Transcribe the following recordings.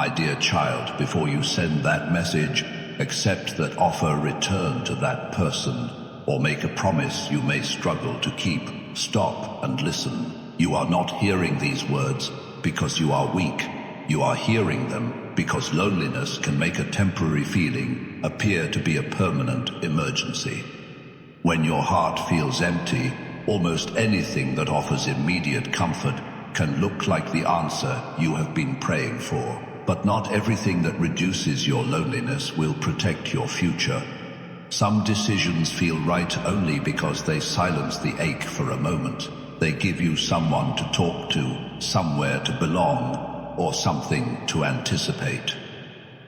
My dear child, before you send that message, accept that offer, return to that person, or make a promise you may struggle to keep. Stop and listen. You are not hearing these words because you are weak. You are hearing them because loneliness can make a temporary feeling appear to be a permanent emergency. When your heart feels empty, almost anything that offers immediate comfort can look like the answer you have been praying for. But not everything that reduces your loneliness will protect your future. Some decisions feel right only because they silence the ache for a moment. They give you someone to talk to, somewhere to belong, or something to anticipate.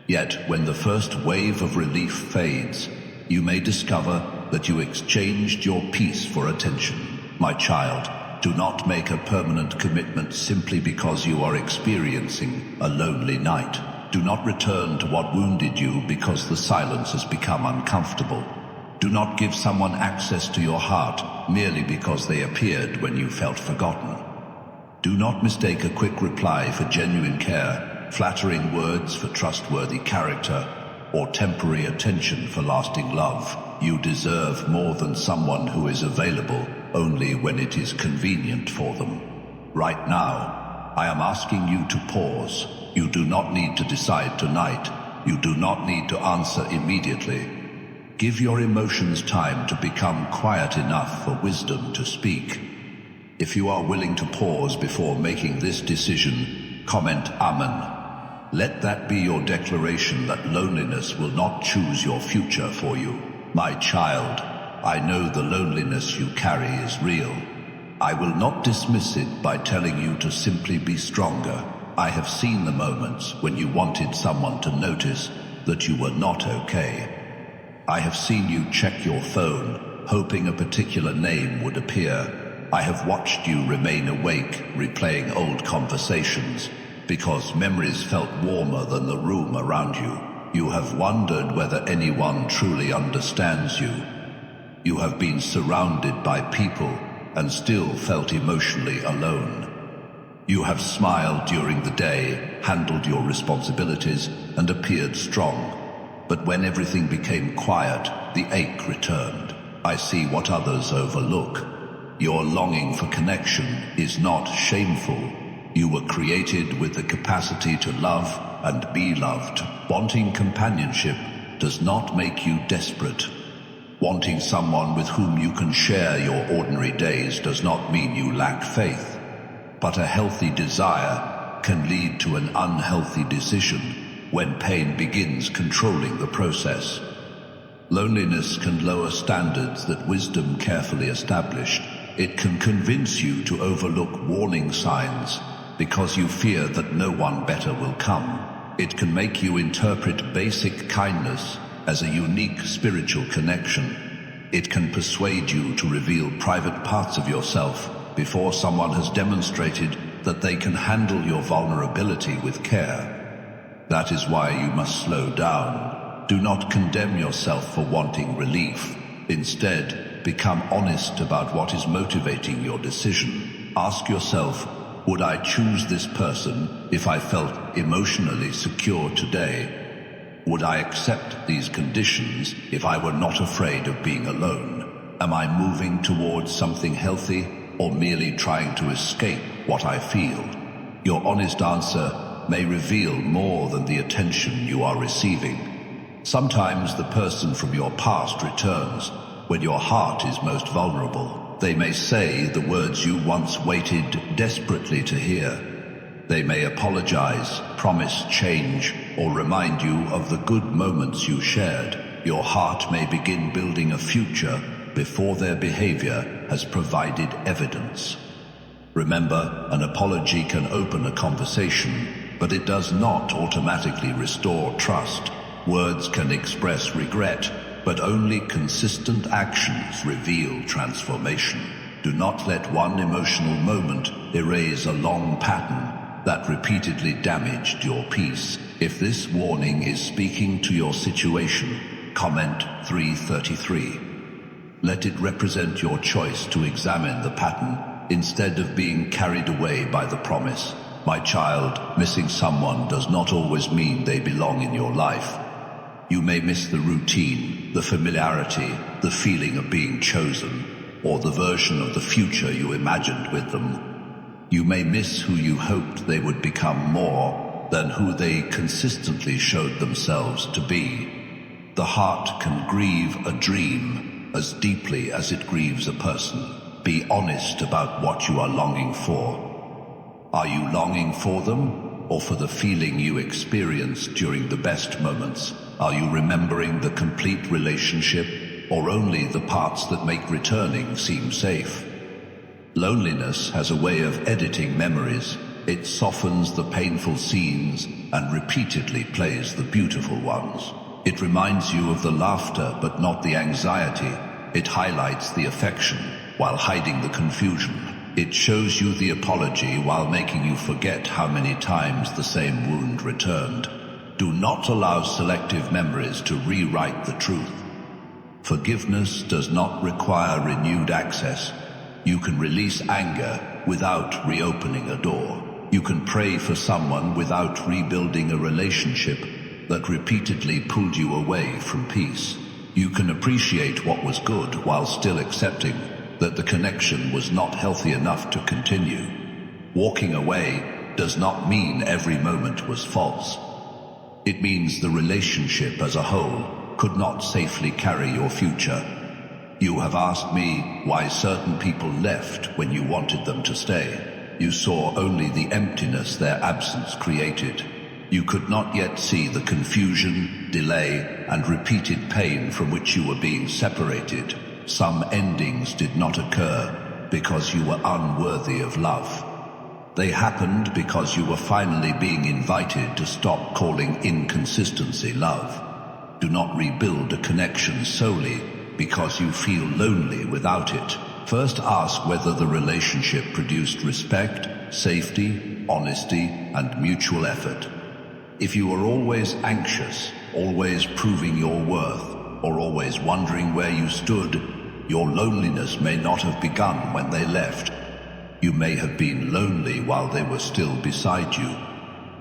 Yet, when the first wave of relief fades, you may discover that you exchanged your peace for attention. My child, do not make a permanent commitment simply because you are experiencing a lonely night. Do not return to what wounded you because the silence has become uncomfortable. Do not give someone access to your heart merely because they appeared when you felt forgotten. Do not mistake a quick reply for genuine care, flattering words for trustworthy character, or temporary attention for lasting love. You deserve more than someone who is available only when it is convenient for them. Right now, I am asking you to pause. You do not need to decide tonight. You do not need to answer immediately. Give your emotions time to become quiet enough for wisdom to speak. If you are willing to pause before making this decision, comment Amen. Let that be your declaration that loneliness will not choose your future for you. My child, I know the loneliness you carry is real. I will not dismiss it by telling you to simply be stronger. I have seen the moments when you wanted someone to notice that you were not okay. I have seen you check your phone, hoping a particular name would appear. I have watched you remain awake, replaying old conversations, because memories felt warmer than the room around you. You have wondered whether anyone truly understands you. You have been surrounded by people and still felt emotionally alone. You have smiled during the day, handled your responsibilities, and appeared strong. But when everything became quiet, the ache returned. I see what others overlook. Your longing for connection is not shameful. You were created with the capacity to love and be loved. Wanting companionship does not make you desperate. Wanting someone with whom you can share your ordinary days does not mean you lack faith. But a healthy desire can lead to an unhealthy decision when pain begins controlling the process. Loneliness can lower standards that wisdom carefully established. It can convince you to overlook warning signs because you fear that no one better will come. It can make you interpret basic kindness as a unique spiritual connection. It can persuade you to reveal private parts of yourself before someone has demonstrated that they can handle your vulnerability with care. That is why you must slow down. Do not condemn yourself for wanting relief. Instead, become honest about what is motivating your decision. Ask yourself, would I choose this person if I felt emotionally secure today? Would I accept these conditions if I were not afraid of being alone? Am I moving towards something healthy or merely trying to escape what I feel? Your honest answer may reveal more than the attention you are receiving. Sometimes the person from your past returns when your heart is most vulnerable. They may say the words you once waited desperately to hear. They may apologize, promise change, or remind you of the good moments you shared. Your heart may begin building a future before their behavior has provided evidence. Remember, an apology can open a conversation, but it does not automatically restore trust. Words can express regret, but only consistent actions reveal transformation. Do not let one emotional moment erase a long pattern that repeatedly damaged your peace. If this warning is speaking to your situation, comment 333. Let it represent your choice to examine the pattern instead of being carried away by the promise. My child, missing someone does not always mean they belong in your life. You may miss the routine, the familiarity, the feeling of being chosen, or the version of the future you imagined with them. You may miss who you hoped they would become more than who they consistently showed themselves to be. The heart can grieve a dream as deeply as it grieves a person. Be honest about what you are longing for. Are you longing for them, or for the feeling you experienced during the best moments? Are you remembering the complete relationship, or only the parts that make returning seem safe? Loneliness has a way of editing memories. It softens the painful scenes and repeatedly plays the beautiful ones. It reminds you of the laughter but not the anxiety. It highlights the affection while hiding the confusion. It shows you the apology while making you forget how many times the same wound returned. Do not allow selective memories to rewrite the truth. Forgiveness does not require renewed access. You can release anger without reopening a door. You can pray for someone without rebuilding a relationship that repeatedly pulled you away from peace. You can appreciate what was good while still accepting that the connection was not healthy enough to continue. Walking away does not mean every moment was false. It means the relationship as a whole could not safely carry your future. You have asked me why certain people left when you wanted them to stay. You saw only the emptiness their absence created. You could not yet see the confusion, delay, and repeated pain from which you were being separated. Some endings did not occur because you were unworthy of love. They happened because you were finally being invited to stop calling inconsistency love. Do not rebuild a connection solely because you feel lonely without it. First ask whether the relationship produced respect, safety, honesty, and mutual effort. If you are always anxious, always proving your worth, or always wondering where you stood, your loneliness may not have begun when they left. You may have been lonely while they were still beside you.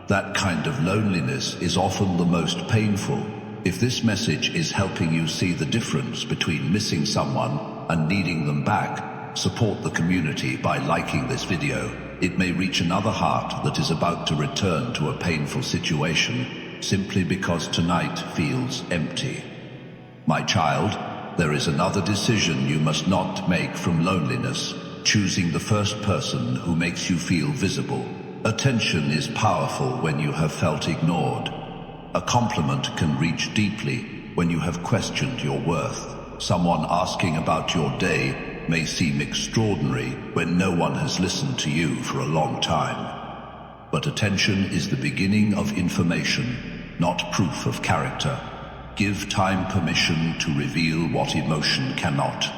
That kind of loneliness is often the most painful. If this message is helping you see the difference between missing someone and needing them back, support the community by liking this video. It may reach another heart that is about to return to a painful situation simply because tonight feels empty. My child, there is another decision you must not make from loneliness. Choosing the first person who makes you feel visible. Attention is powerful when you have felt ignored. A compliment can reach deeply when you have questioned your worth. Someone asking about your day may seem extraordinary when no one has listened to you for a long time. But attention is the beginning of information, not proof of character. Give time permission to reveal what emotion cannot.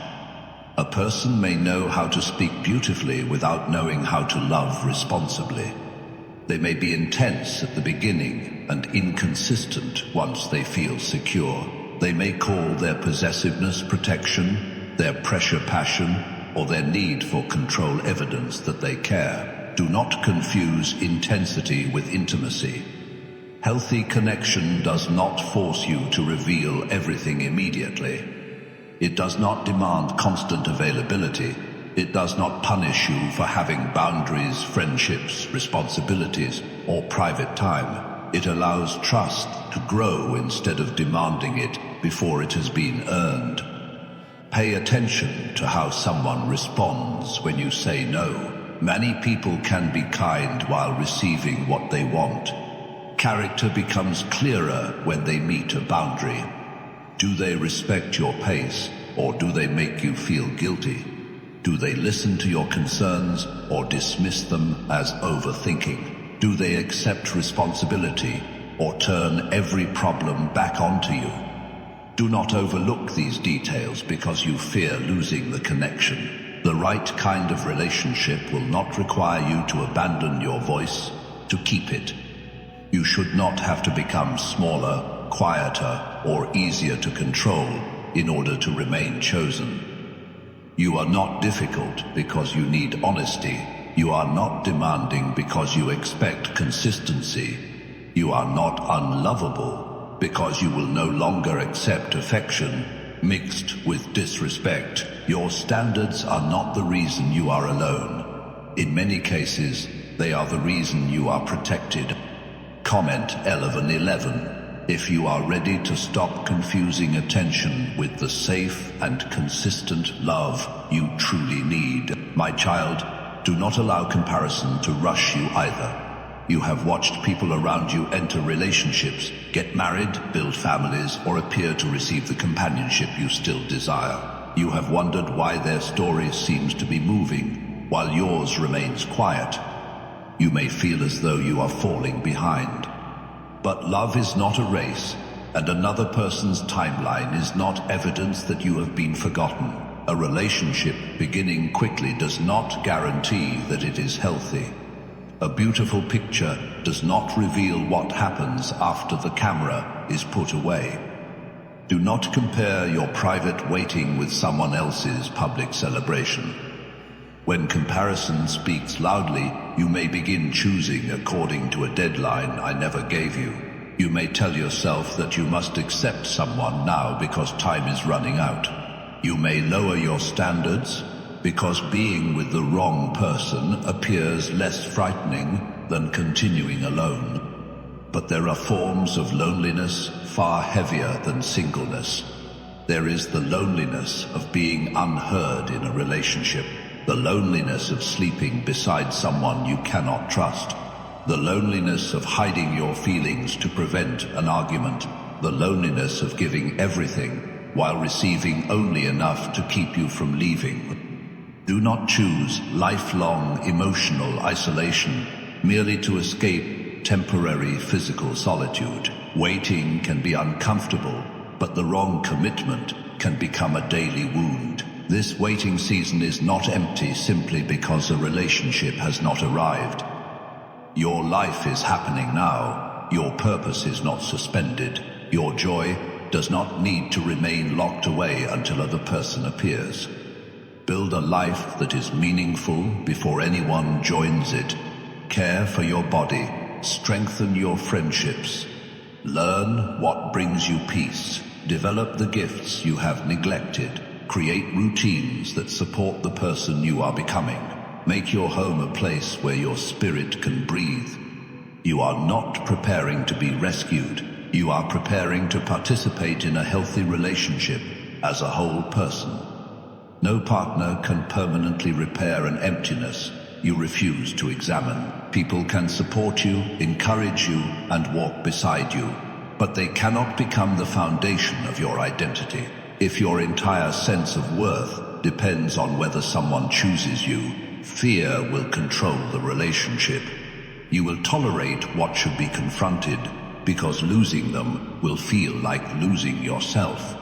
A person may know how to speak beautifully without knowing how to love responsibly. They may be intense at the beginning and inconsistent once they feel secure. They may call their possessiveness protection, their pressure passion, or their need for control evidence that they care. Do not confuse intensity with intimacy. Healthy connection does not force you to reveal everything immediately. It does not demand constant availability. It does not punish you for having boundaries, friendships, responsibilities, or private time. It allows trust to grow instead of demanding it before it has been earned. Pay attention to how someone responds when you say no. Many people can be kind while receiving what they want. Character becomes clearer when they meet a boundary. Do they respect your pace, or do they make you feel guilty? Do they listen to your concerns, or dismiss them as overthinking? Do they accept responsibility, or turn every problem back onto you? Do not overlook these details because you fear losing the connection. The right kind of relationship will not require you to abandon your voice to keep it. You should not have to become smaller, quieter, or easier to control in order to remain chosen. You are not difficult because you need honesty. You are not demanding because you expect consistency. You are not unlovable because you will no longer accept affection mixed with disrespect. Your standards are not the reason you are alone. In many cases, they are the reason you are protected. Comment 1111 if you are ready to stop confusing attention with the safe and consistent love you truly need. My child, do not allow comparison to rush you either. You have watched people around you enter relationships, get married, build families, or appear to receive the companionship you still desire. You have wondered why their story seems to be moving, while yours remains quiet. You may feel as though you are falling behind. But love is not a race, and another person's timeline is not evidence that you have been forgotten. A relationship beginning quickly does not guarantee that it is healthy. A beautiful picture does not reveal what happens after the camera is put away. Do not compare your private waiting with someone else's public celebration. When comparison speaks loudly, you may begin choosing according to a deadline I never gave you. You may tell yourself that you must accept someone now because time is running out. You may lower your standards because being with the wrong person appears less frightening than continuing alone. But there are forms of loneliness far heavier than singleness. There is the loneliness of being unheard in a relationship. The loneliness of sleeping beside someone you cannot trust. The loneliness of hiding your feelings to prevent an argument. The loneliness of giving everything while receiving only enough to keep you from leaving. Do not choose lifelong emotional isolation merely to escape temporary physical solitude. Waiting can be uncomfortable, but the wrong commitment can become a daily wound. This waiting season is not empty simply because a relationship has not arrived. Your life is happening now. Your purpose is not suspended. Your joy does not need to remain locked away until another person appears. Build a life that is meaningful before anyone joins it. Care for your body. Strengthen your friendships. Learn what brings you peace. Develop the gifts you have neglected. Create routines that support the person you are becoming. Make your home a place where your spirit can breathe. You are not preparing to be rescued. You are preparing to participate in a healthy relationship as a whole person. No partner can permanently repair an emptiness you refuse to examine. People can support you, encourage you, and walk beside you, but they cannot become the foundation of your identity. If your entire sense of worth depends on whether someone chooses you, fear will control the relationship. You will tolerate what should be confronted because losing them will feel like losing yourself.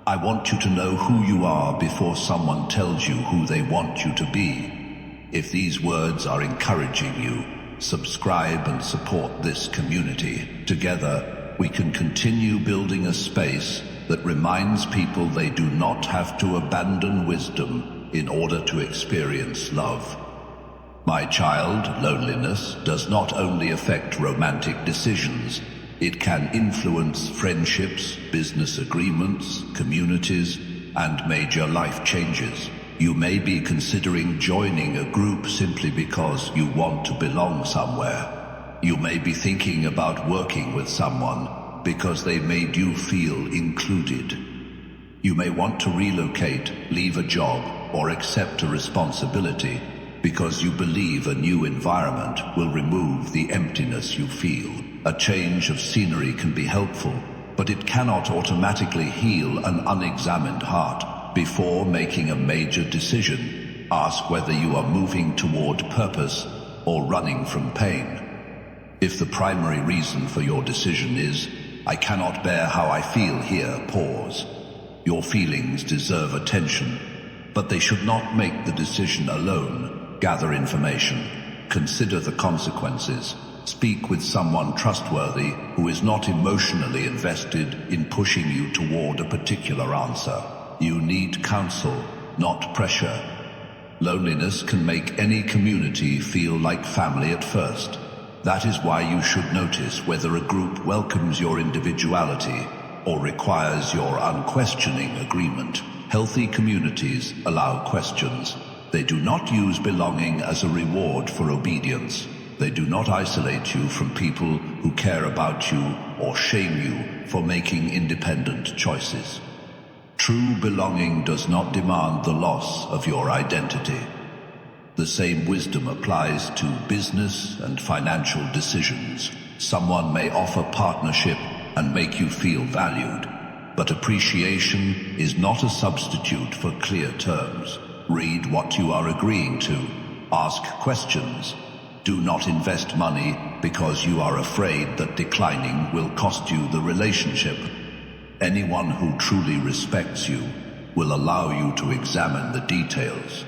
I want you to know who you are before someone tells you who they want you to be. If these words are encouraging you, subscribe and support this community. Together, we can continue building a space that reminds people they do not have to abandon wisdom in order to experience love. My child, loneliness does not only affect romantic decisions, it can influence friendships, business agreements, communities, and major life changes. You may be considering joining a group simply because you want to belong somewhere. You may be thinking about working with someone because they made you feel included. You may want to relocate, leave a job, or accept a responsibility because you believe a new environment will remove the emptiness you feel. A change of scenery can be helpful, but it cannot automatically heal an unexamined heart. Before making a major decision, ask whether you are moving toward purpose or running from pain. If the primary reason for your decision is, "I cannot bear how I feel here," pause. Your feelings deserve attention, but they should not make the decision alone. Gather information. Consider the consequences. Speak with someone trustworthy who is not emotionally invested in pushing you toward a particular answer. You need counsel, not pressure. Loneliness can make any community feel like family at first. That is why you should notice whether a group welcomes your individuality or requires your unquestioning agreement. Healthy communities allow questions. They do not use belonging as a reward for obedience. They do not isolate you from people who care about you or shame you for making independent choices. True belonging does not demand the loss of your identity. The same wisdom applies to business and financial decisions. Someone may offer partnership and make you feel valued, but appreciation is not a substitute for clear terms. Read what you are agreeing to. Ask questions. Do not invest money because you are afraid that declining will cost you the relationship. Anyone who truly respects you will allow you to examine the details.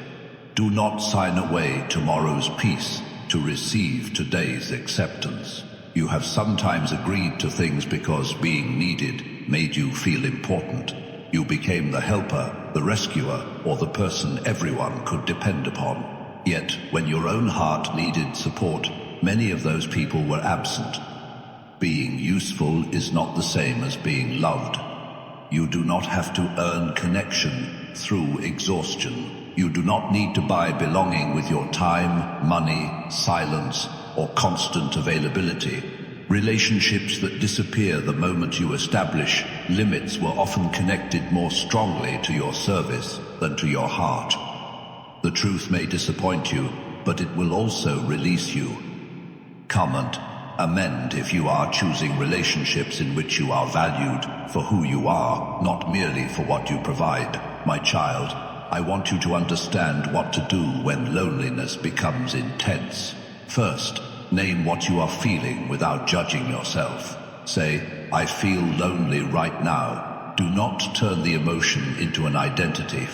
Do not sign away tomorrow's peace to receive today's acceptance. You have sometimes agreed to things because being needed made you feel important. You became the helper, the rescuer, or the person everyone could depend upon. Yet, when your own heart needed support, many of those people were absent. Being useful is not the same as being loved. You do not have to earn connection through exhaustion. You do not need to buy belonging with your time, money, silence, or constant availability. Relationships that disappear the moment you establish limits were often connected more strongly to your service than to your heart. The truth may disappoint you, but it will also release you. Comment. Amend if you are choosing relationships in which you are valued for who you are, not merely for what you provide. My child, I want you to understand what to do when loneliness becomes intense. First, name what you are feeling without judging yourself. Say, I feel lonely right now. Do not turn the emotion into an identity.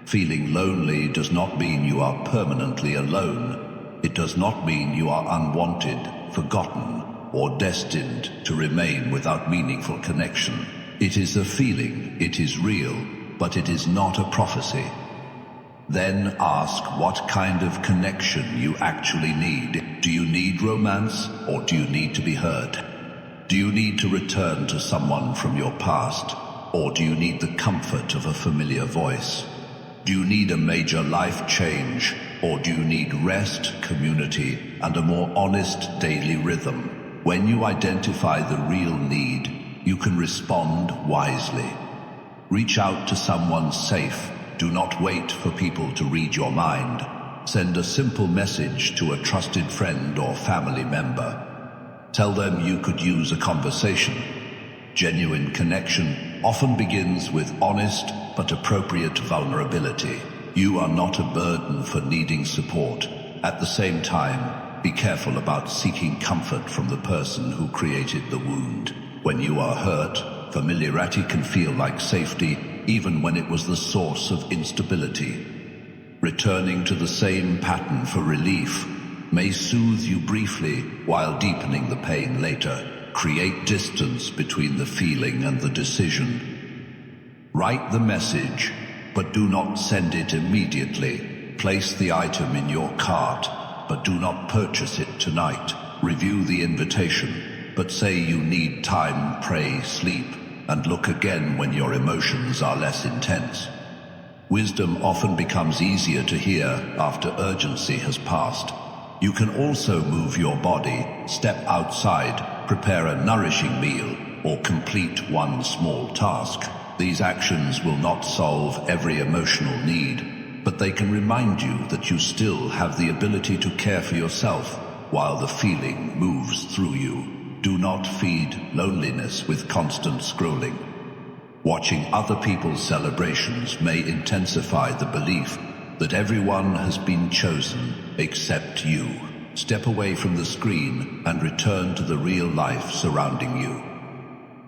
Feeling lonely does not mean you are permanently alone. It does not mean you are unwanted, forgotten, or destined to remain without meaningful connection. It is a feeling, it is real, but it is not a prophecy. Then ask what kind of connection you actually need. Do you need romance, or do you need to be heard? Do you need to return to someone from your past, or do you need the comfort of a familiar voice? Do you need a major life change, or do you need rest, community, and a more honest daily rhythm? When you identify the real need, you can respond wisely. Reach out to someone safe. Do not wait for people to read your mind. Send a simple message to a trusted friend or family member. Tell them you could use a conversation. Genuine connection often begins with honest but appropriate vulnerability. You are not a burden for needing support. At the same time, be careful about seeking comfort from the person who created the wound. When you are hurt, familiarity can feel like safety, even when it was the source of instability. Returning to the same pattern for relief may soothe you briefly while deepening the pain later. Create distance between the feeling and the decision. Write the message, but do not send it immediately. Place the item in your cart, but do not purchase it tonight. Review the invitation, but say you need time, pray, sleep, and look again when your emotions are less intense. Wisdom often becomes easier to hear after urgency has passed. You can also move your body, step outside, prepare a nourishing meal, or complete one small task. These actions will not solve every emotional need, but they can remind you that you still have the ability to care for yourself while the feeling moves through you. Do not feed loneliness with constant scrolling. Watching other people's celebrations may intensify the belief that everyone has been chosen except you. Step away from the screen and return to the real life surrounding you.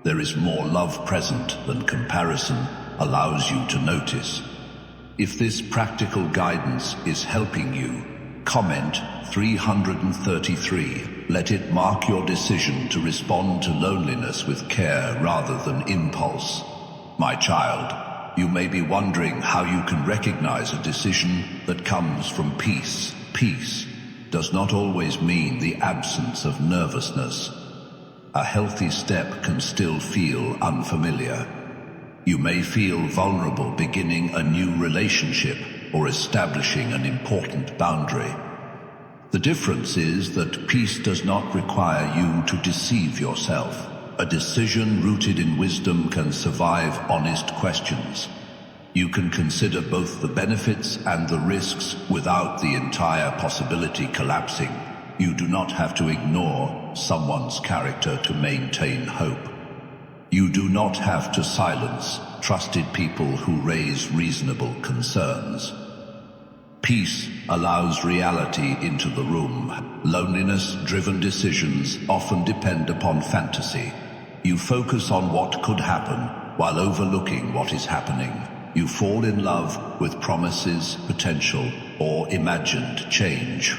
There is more love present than comparison allows you to notice. If this practical guidance is helping you, comment 333. Let it mark your decision to respond to loneliness with care rather than impulse. My child, You may be wondering how you can recognize a decision that comes from peace. Peace does not always mean the absence of nervousness. A healthy step can still feel unfamiliar. You may feel vulnerable beginning a new relationship or establishing an important boundary. The difference is that peace does not require you to deceive yourself. A decision rooted in wisdom can survive honest questions. You can consider both the benefits and the risks without the entire possibility collapsing. You do not have to ignore someone's character to maintain hope. You do not have to silence trusted people who raise reasonable concerns. Peace allows reality into the room. Loneliness-driven decisions often depend upon fantasy. You focus on what could happen while overlooking what is happening. You fall in love with promises, potential, or imagined change.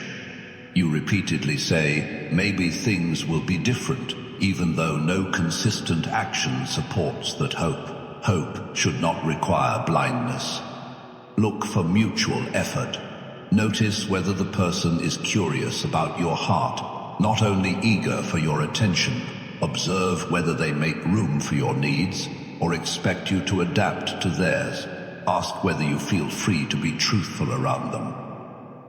You repeatedly say, maybe things will be different, even though no consistent action supports that hope. Hope should not require blindness. Look for mutual effort. Notice whether the person is curious about your heart, not only eager for your attention. Observe whether they make room for your needs or expect you to adapt to theirs. Ask whether you feel free to be truthful around them.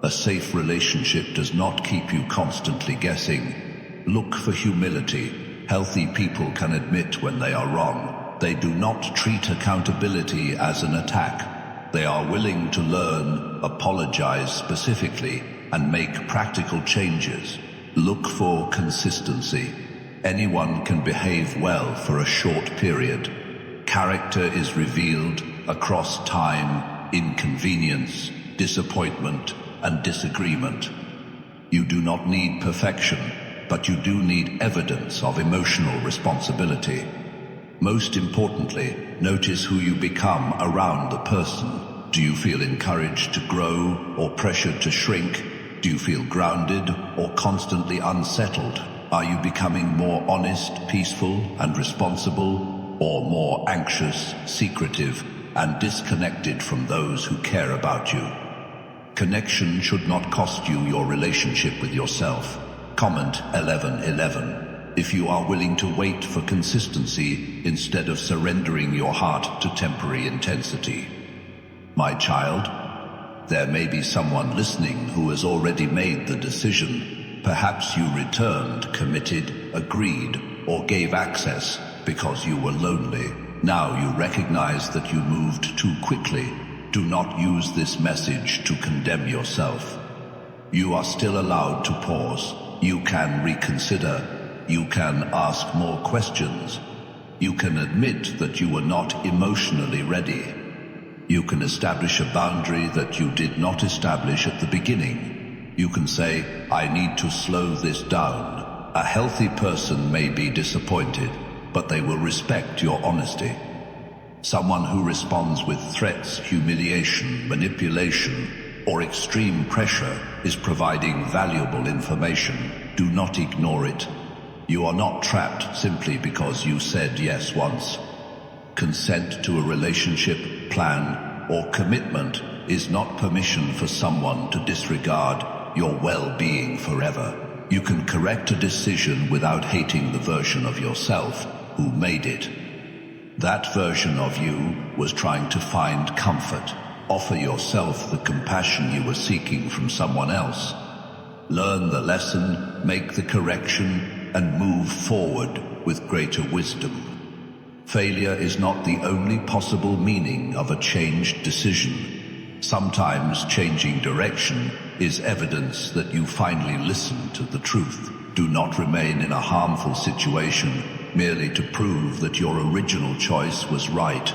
A safe relationship does not keep you constantly guessing. Look for humility. Healthy people can admit when they are wrong. They do not treat accountability as an attack. They are willing to learn, apologize specifically, and make practical changes. Look for consistency. Anyone can behave well for a short period. Character is revealed across time, inconvenience, disappointment, and disagreement. You do not need perfection, but you do need evidence of emotional responsibility. Most importantly, notice who you become around the person. Do you feel encouraged to grow or pressured to shrink? Do you feel grounded or constantly unsettled? Are you becoming more honest, peaceful, and responsible, or more anxious, secretive, and disconnected from those who care about you? Connection should not cost you your relationship with yourself. Comment 1111. If you are willing to wait for consistency instead of surrendering your heart to temporary intensity. My child, there may be someone listening who has already made the decision. Perhaps you returned, committed, agreed, or gave access because you were lonely. Now you recognize that you moved too quickly. Do not use this message to condemn yourself. You are still allowed to pause. You can reconsider. You can ask more questions. You can admit that you were not emotionally ready. You can establish a boundary that you did not establish at the beginning. You can say, I need to slow this down. A healthy person may be disappointed, but they will respect your honesty. Someone who responds with threats, humiliation, manipulation, or extreme pressure is providing valuable information. Do not ignore it. You are not trapped simply because you said yes once. Consent to a relationship, plan, or commitment is not permission for someone to disregard your well-being forever. You can correct a decision without hating the version of yourself who made it. That version of you was trying to find comfort. Offer yourself the compassion you were seeking from someone else. Learn the lesson, make the correction, and move forward with greater wisdom. Failure is not the only possible meaning of a changed decision. Sometimes changing direction is evidence that you finally listened to the truth. Do not remain in a harmful situation merely to prove that your original choice was right.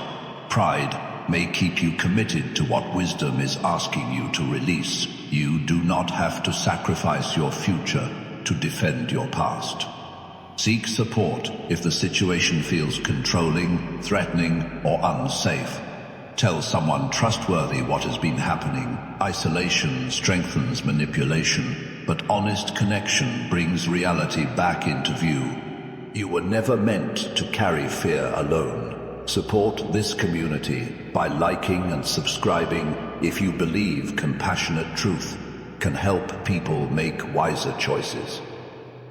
Pride may keep you committed to what wisdom is asking you to release. You do not have to sacrifice your future to defend your past. Seek support if the situation feels controlling, threatening, or unsafe. Tell someone trustworthy what has been happening. Isolation strengthens manipulation, but honest connection brings reality back into view. You were never meant to carry fear alone. Support this community by liking and subscribing if you believe compassionate truth can help people make wiser choices.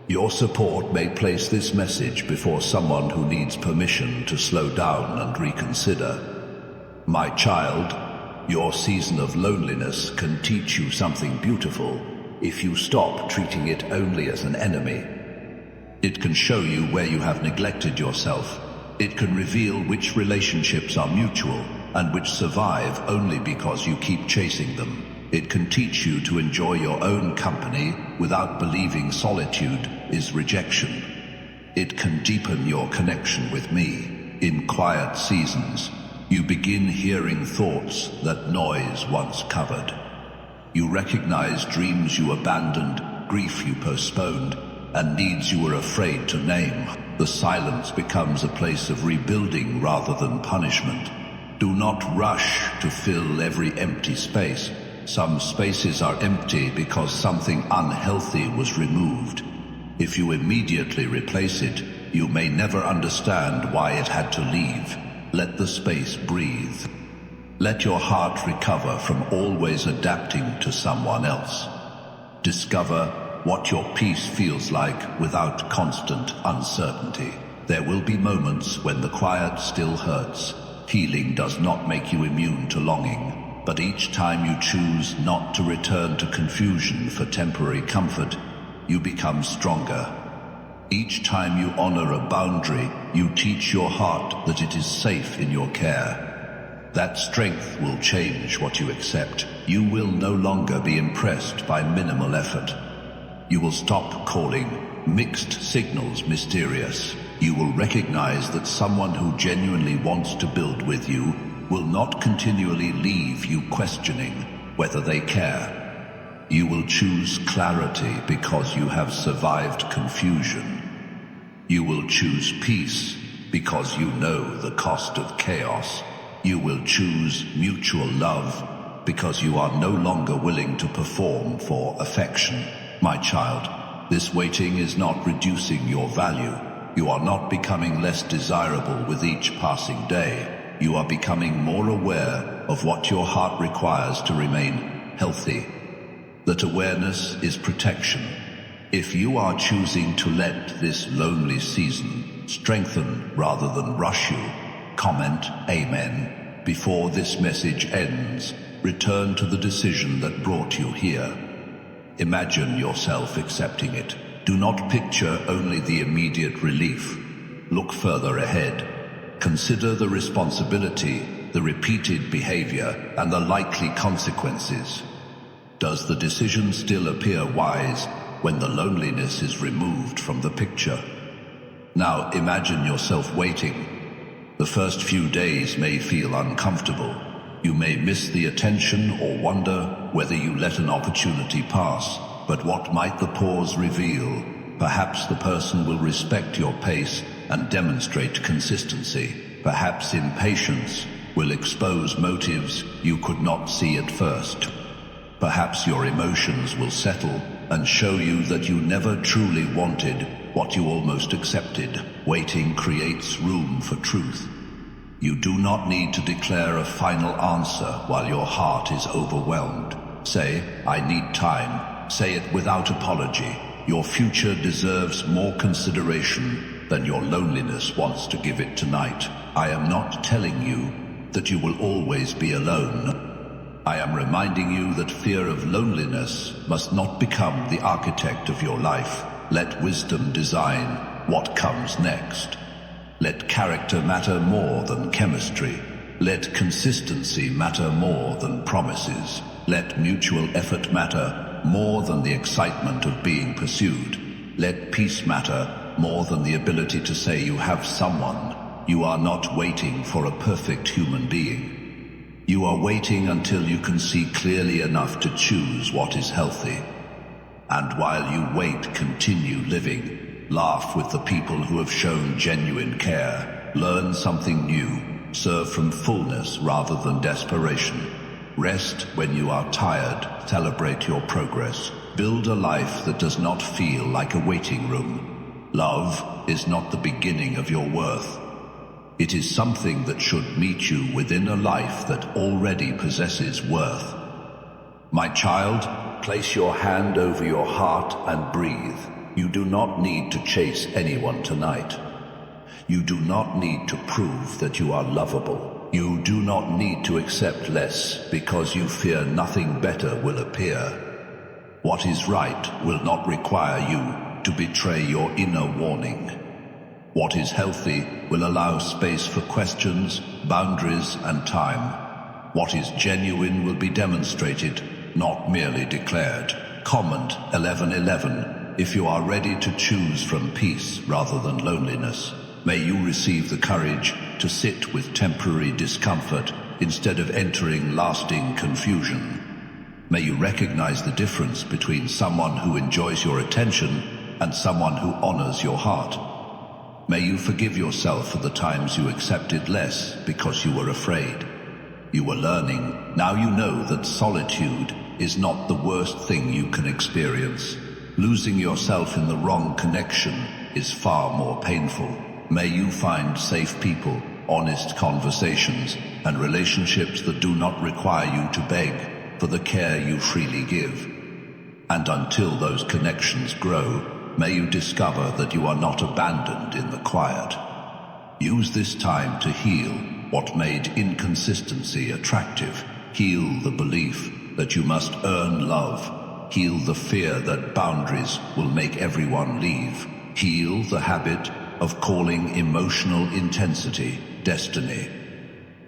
Your support may place this message before someone who needs permission to slow down and reconsider. My child, your season of loneliness can teach you something beautiful if you stop treating it only as an enemy. It can show you where you have neglected yourself. It can reveal which relationships are mutual and which survive only because you keep chasing them. It can teach you to enjoy your own company without believing solitude is rejection. It can deepen your connection with me. In quiet seasons, you begin hearing thoughts that noise once covered. You recognize dreams you abandoned, grief you postponed, and needs you were afraid to name. The silence becomes a place of rebuilding rather than punishment. Do not rush to fill every empty space. Some spaces are empty because something unhealthy was removed. If you immediately replace it, you may never understand why it had to leave. Let the space breathe. Let your heart recover from always adapting to someone else. Discover what your peace feels like without constant uncertainty. There will be moments when the quiet still hurts. Healing does not make you immune to longing, but each time you choose not to return to confusion for temporary comfort, you become stronger. Each time you honor a boundary, you teach your heart that it is safe in your care. That strength will change what you accept. You will no longer be impressed by minimal effort. You will stop calling mixed signals mysterious. You will recognize that someone who genuinely wants to build with you will not continually leave you questioning whether they care. You will choose clarity because you have survived confusion. You will choose peace because you know the cost of chaos. You will choose mutual love because you are no longer willing to perform for affection. My child, this waiting is not reducing your value. You are not becoming less desirable with each passing day. You are becoming more aware of what your heart requires to remain healthy. That awareness is protection. If you are choosing to let this lonely season strengthen rather than rush you, comment Amen. Before this message ends, return to the decision that brought you here. Imagine yourself accepting it. Do not picture only the immediate relief. Look further ahead. Consider the responsibility, the repeated behavior, and the likely consequences. Does the decision still appear wise when the loneliness is removed from the picture? Now imagine yourself waiting. The first few days may feel uncomfortable. You may miss the attention or wonder whether you let an opportunity pass. But what might the pause reveal? Perhaps the person will respect your pace and demonstrate consistency. Perhaps impatience will expose motives you could not see at first. Perhaps your emotions will settle and show you that you never truly wanted what you almost accepted. Waiting creates room for truth. You do not need to declare a final answer while your heart is overwhelmed. Say, I need time. Say it without apology. Your future deserves more consideration than your loneliness wants to give it tonight. I am not telling you that you will always be alone. I am reminding you that fear of loneliness must not become the architect of your life. Let wisdom design what comes next. Let character matter more than chemistry. Let consistency matter more than promises. Let mutual effort matter more than the excitement of being pursued. Let peace matter more than the ability to say you have someone. You are not waiting for a perfect human being. You are waiting until you can see clearly enough to choose what is healthy. And while you wait, continue living. Laugh with the people who have shown genuine care. Learn something new. Serve from fullness rather than desperation. Rest when you are tired. Celebrate your progress. Build a life that does not feel like a waiting room. Love is not the beginning of your worth. It is something that should meet you within a life that already possesses worth. My child, place your hand over your heart and breathe. You do not need to chase anyone tonight. You do not need to prove that you are lovable. You do not need to accept less because you fear nothing better will appear. What is right will not require you to betray your inner warning. What is healthy will allow space for questions, boundaries, and time. What is genuine will be demonstrated, not merely declared. Comment 1111 if you are ready to choose from peace rather than loneliness. May you receive the courage to sit with temporary discomfort instead of entering lasting confusion. May you recognize the difference between someone who enjoys your attention and someone who honors your heart. May you forgive yourself for the times you accepted less because you were afraid. You were learning. Now you know that solitude is not the worst thing you can experience. Losing yourself in the wrong connection is far more painful. May you find safe people, honest conversations, and relationships that do not require you to beg for the care you freely give. And until those connections grow, may you discover that you are not abandoned in the quiet. Use this time to heal what made inconsistency attractive. Heal the belief that you must earn love. Heal the fear that boundaries will make everyone leave. Heal the habit of calling emotional intensity destiny.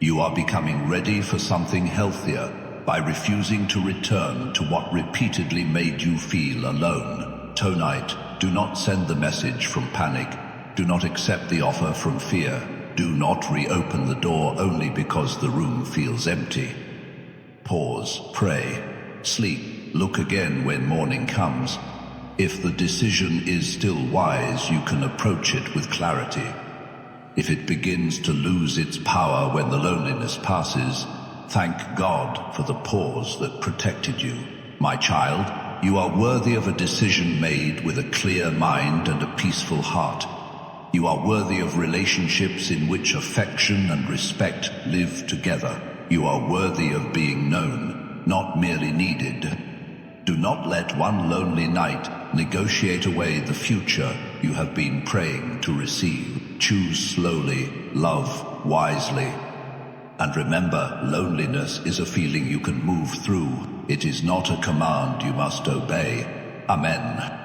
You are becoming ready for something healthier by refusing to return to what repeatedly made you feel alone. Tonight, do not send the message from panic. Do not accept the offer from fear. Do not reopen the door only because the room feels empty. Pause, pray, sleep, look again when morning comes. If the decision is still wise, you can approach it with clarity. If it begins to lose its power when the loneliness passes, thank God for the pause that protected you. My child, you are worthy of a decision made with a clear mind and a peaceful heart. You are worthy of relationships in which affection and respect live together. You are worthy of being known, not merely needed. Do not let one lonely night negotiate away the future you have been praying to receive. Choose slowly, love wisely. And remember, loneliness is a feeling you can move through. It is not a command you must obey. Amen.